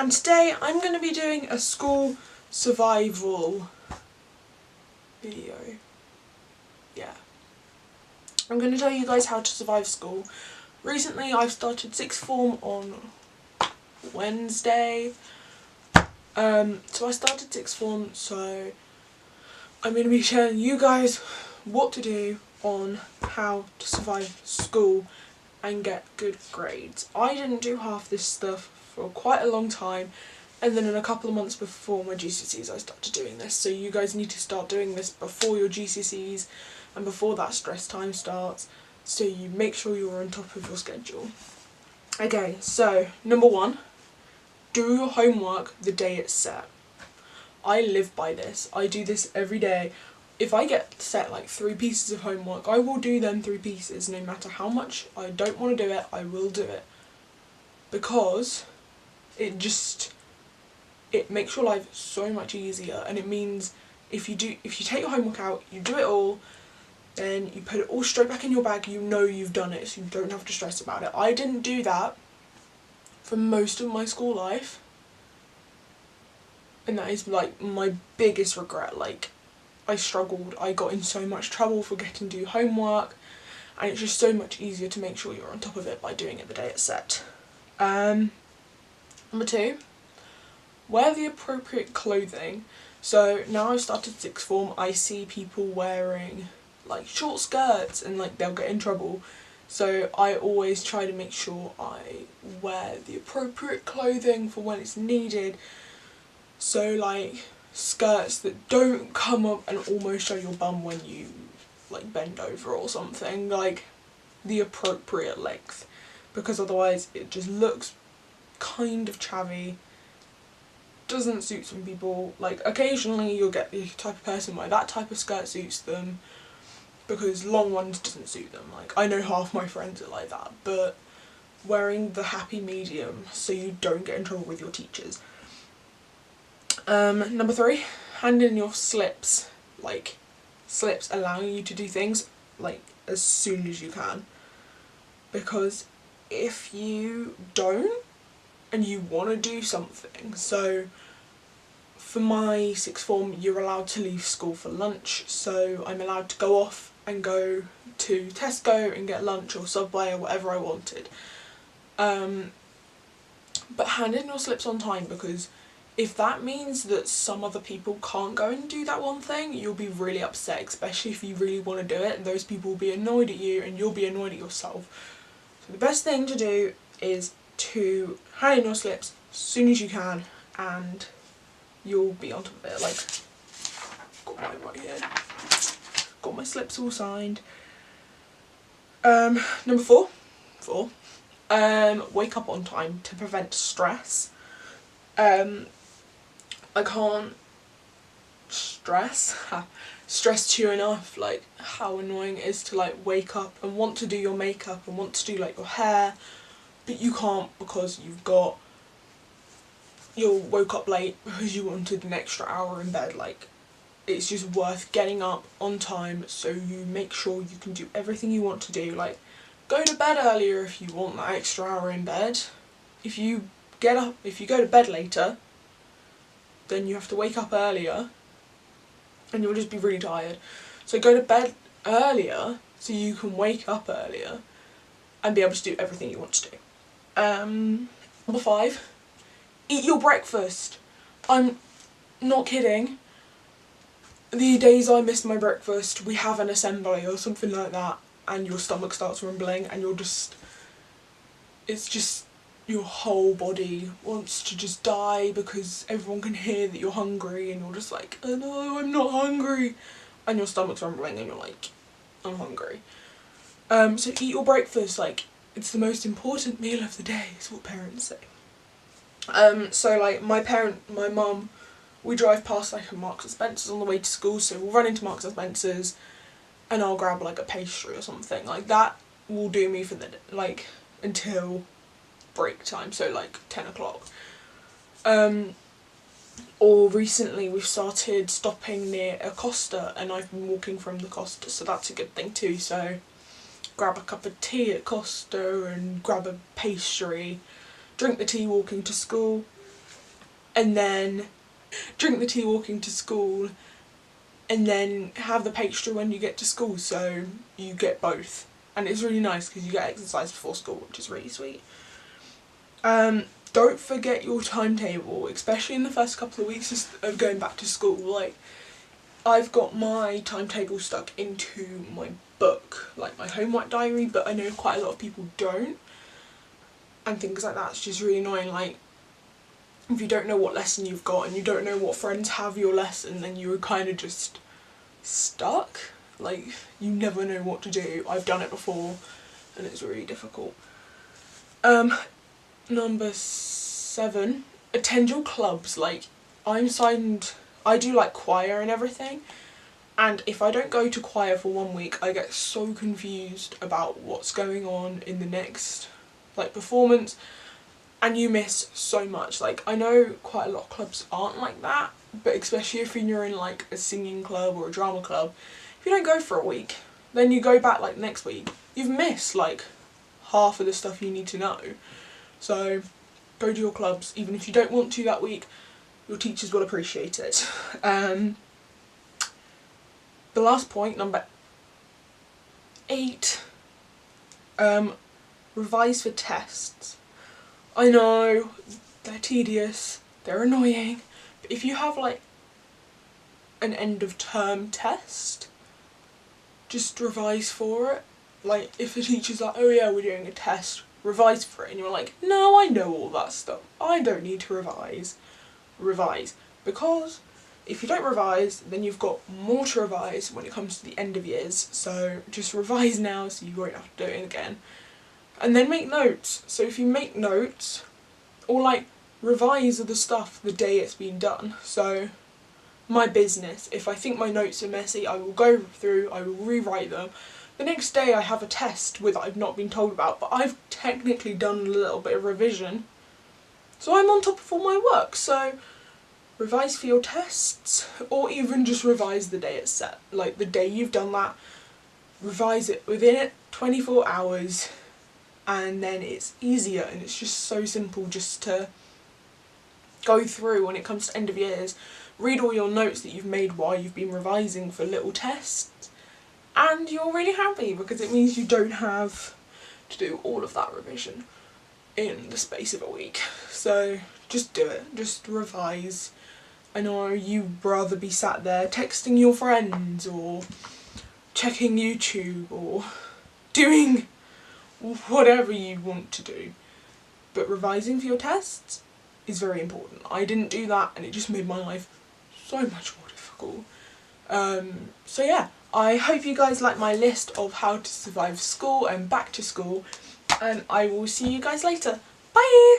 and today I'm going to be doing a school survival video. Yeah. I'm going to tell you guys how to survive school. Recently I've started sixth form on Wednesday. So I started sixth form, so I'm going to be showing you guys what to do on how to survive school and get good grades. I didn't do half this stuff for quite a long time, and then in a couple of months before my GCSEs I started doing this, so you guys need to start doing this before your GCSEs and before that stress time starts, so you make sure you're on top of your schedule. Okay, so number one, do your homework the day it's set. I live by this. I do this every day. If I get set like 3 pieces of homework, I will do them 3 pieces, no matter how much I don't want to do it, I will do it. Because it makes your life so much easier, and it means if you take your homework out, you do it all, then you put it all straight back in your bag, you know you've done it, so you don't have to stress about it. I didn't do that for most of my school life, and that is like my biggest regret. Like, I struggled, I got in so much trouble for getting to do homework, and it's just so much easier to make sure you're on top of it by doing it the day it's set. Number 2, wear the appropriate clothing. So now I've started sixth form, I see people wearing like short skirts and like they'll get in trouble. So I always try to make sure I wear the appropriate clothing for when it's needed. So like skirts that don't come up and almost show your bum when you like bend over or something, like the appropriate length, because otherwise it just looks kind of chavvy, doesn't suit some people. Like occasionally you'll get the type of person where that type of skirt suits them, because long ones doesn't suit them. Like I know half my friends are like that, but wearing the happy medium so you don't get in trouble with your teachers. Number 3, hand in your slips. Like slips allowing you to do things like as soon as you can, because if you don't and you want to do something, so for my sixth form you're allowed to leave school for lunch, so I'm allowed to go off and go to Tesco and get lunch or Subway or whatever I wanted. But hand in your slips on time, because if that means that some other people can't go and do that one thing, you'll be really upset, especially if you really want to do it, and those people will be annoyed at you and you'll be annoyed at yourself. So the best thing to do is to hand in your slips as soon as you can, and you'll be on top of it. Like, got mine right here. Got my slips all signed. Number 4, wake up on time to prevent stress. I can't stress to you enough like how annoying it is to like wake up and want to do your makeup and want to do like your hair, but you can't because you woke up late because you wanted an extra hour in bed. Like, it's just worth getting up on time so you make sure you can do everything you want to do. Like, go to bed earlier if you want that extra hour in bed. If you go to bed later, then you have to wake up earlier and you'll just be really tired. So go to bed earlier so you can wake up earlier and be able to do everything you want to do. Number 5, eat your breakfast. I'm not kidding. The days I miss my breakfast, we have an assembly or something like that, and your stomach starts rumbling and it's just your whole body wants to just die because everyone can hear that you're hungry, and you're just like, oh no, I'm not hungry, and your stomach's rumbling and you're like, I'm hungry. So eat your breakfast. Like, it's the most important meal of the day, is what parents say. So like my mum, we drive past like a Marks and Spencer's on the way to school, so we'll run into Marks and Spencer's and I'll grab like a pastry or something. Like, that will do me for the like until break time, so like 10 o'clock. Or recently we've started stopping near a Costa and I've been walking from the Costa, so that's a good thing too. So grab a cup of tea at Costa and grab a pastry, drink the tea walking to school, and then drink the tea walking to school, and then have the pastry when you get to school, so you get both. And it's really nice because you get exercise before school, which is really sweet. Don't forget your timetable, especially in the first couple of weeks of going back to school. Like, I've got my timetable stuck into my book, like my homework diary, but I know quite a lot of people don't. And things like that. It's just really annoying. Like, if you don't know what lesson you've got and you don't know what friends have your lesson, then you're kind of just stuck. Like, you never know what to do. I've done it before and it's really difficult. Number 7, attend your clubs. Like, I do like choir and everything, and if I don't go to choir for 1 week, I get so confused about what's going on in the next, like, performance, and you miss so much. Like, I know quite a lot of clubs aren't like that, but especially if you're in like a singing club or a drama club, if you don't go for a week, then you go back like next week, you've missed like half of the stuff you need to know. So go to your clubs, even if you don't want to that week, your teachers will appreciate it. The last point, number 8, revise for tests. I know, they're tedious, they're annoying, but if you have like an end of term test, just revise for it. Like, if the teacher's like, oh yeah, we're doing a test, revise for it, and you're like, no, I know all that stuff, I don't need to revise. Revise, because if you don't revise, then you've got more to revise when it comes to the end of years, so just revise now so you won't have to do it again. And then make notes. So if you make notes, or like revise the stuff the day it's been done. So my business, if I think my notes are messy, I will go through, I will rewrite them. The next day I have a test that I've not been told about, but I've technically done a little bit of revision. So I'm on top of all my work. So revise for your tests, or even just revise the day it's set. Like, the day you've done that, revise it within 24 hours, and then it's easier, and it's just so simple just to go through when it comes to end of years. Read all your notes that you've made while you've been revising for little tests, and you're really happy because it means you don't have to do all of that revision in the space of a week. So just do it, just revise. I know you'd rather be sat there texting your friends or checking YouTube or doing whatever you want to do, but revising for your tests is very important. I didn't do that and it just made my life so much more difficult. So yeah, I hope you guys like my list of how to survive school and back to school, and I will see you guys later. Bye!